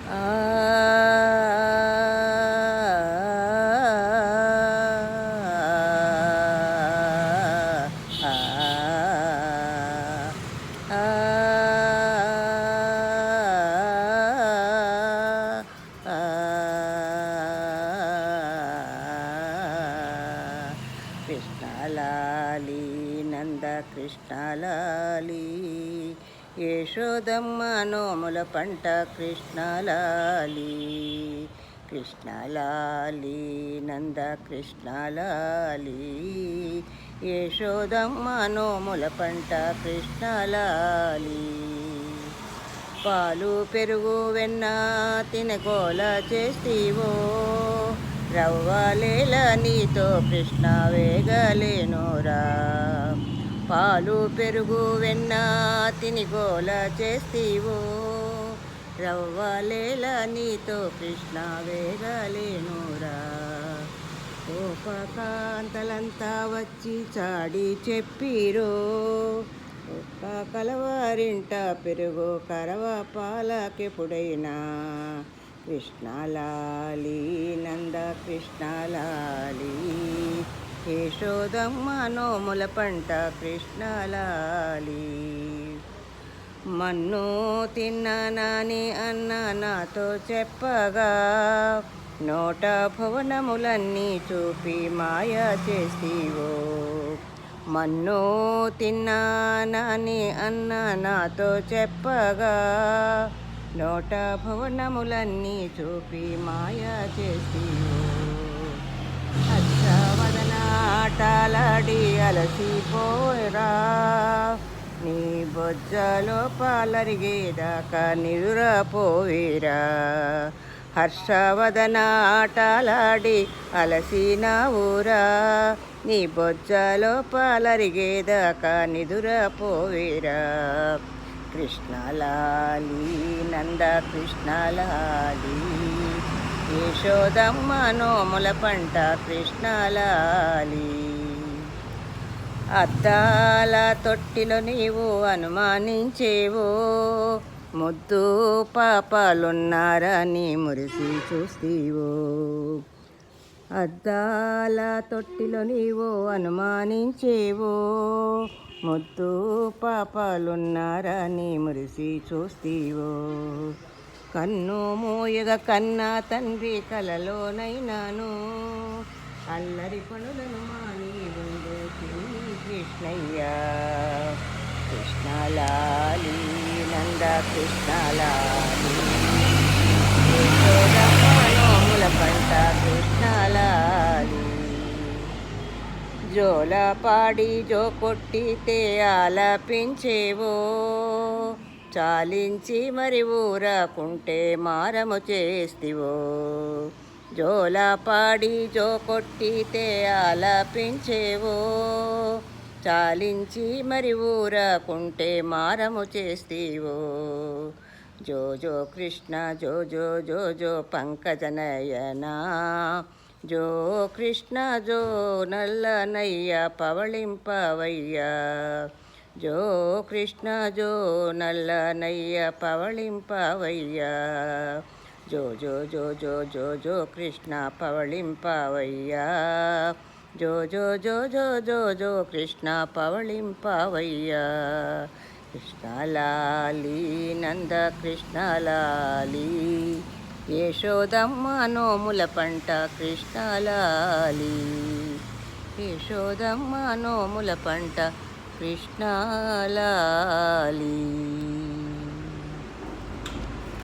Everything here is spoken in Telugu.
ఆ కృష్ణలాలి నంద కృష్ణలాలి యశోదమ్మ నోముల పంట కృష్ణలాలి కృష్ణలాలి నంద కృష్ణలాలి యశోదమ్మ నోముల పంట కృష్ణలాలి పాలు పెరుగు వెన్న తినగోల చేస్తీవో రవ్వలేల నీతో కృష్ణ వేగలేనురా పాలు పెరుగు వెన్న తినిగోల చేస్తీవో రవ్వలేల నీతో కృష్ణ వేగలేనురా కోపకాంతలంతా వచ్చి చాడి చెప్పిరో ఒక్క కలవారింట పెరుగు కరవ పాలకెప్పుడైనా కృష్ణలాలి నంద కృష్ణలాలి యశోదమ్మ నోముల పంట కృష్ణలాలి మన్ను తిన్నానని అన్న నాతో చెప్పగా నోట భువనములన్నీ చూపి మాయ చేస్తీవో మన్ను తిన్నానని అన్న నాతో చెప్పగా నోట భువనములన్నీ చూపి మాయ చేస్తీవో హర్షవదన ఆటలాడి అలసిపోరా నీ బొజ్జలో పాలరిగేదాకా నిదురపోయిరా హర్షవదన ఆటలాడి అలసిన ఊరా నీ బొజ్జలో పాలరిగేదాకా నిదురపోయిరా కృష్ణలాలి నంద కృష్ణలాలి యశోదమ్మ నోముల పంట కృష్ణలాలి అద్దాల తొట్టిలో నీవు అనుమానించేవో ముద్దు పాపాలున్నారని మురిసి చూస్తీవో అద్దాల తొట్టిలో నీవు అనుమానించేవో ముద్దు పాపాలున్నారని మురిసి చూస్తీవో కన్ను మూయగ కన్నా తండ్రి కలలోనైనాను అల్లరి పనులను మాని ఉండు కృష్ణయ్య కృష్ణలాలి నంద కృష్ణలాలి నోముల పంట కృష్ణలాలి జోల పాడి జో కొట్టితే ఆలపించేవో చాలించి మరి ఊరకుంటే మారము చేస్తివో జోల పాడి జో కొట్టితే ఆలపించేవో చాలించి మరి ఊరకుంటే మారము చేస్తివో జో జో కృష్ణ జో జో జో జో పంకజనయనా జో కృష్ణ జో నల్లనయ్య పవళింపవయ్యా జో కృష్ణ జో నల్లనయ్య పవళింపవయ్యా జో జో జో జో జో జో కృష్ణ పవళింపవయ్యా జో జో జో జో జో జో కృష్ణ పవళింపవయ్యా కృష్ణలాలి నంద కృష్ణలాలి యశోదమ్మ నోముల పంట కృష్ణలాలి యశోదమ్మ నోముల పంట కృష్ణలాలి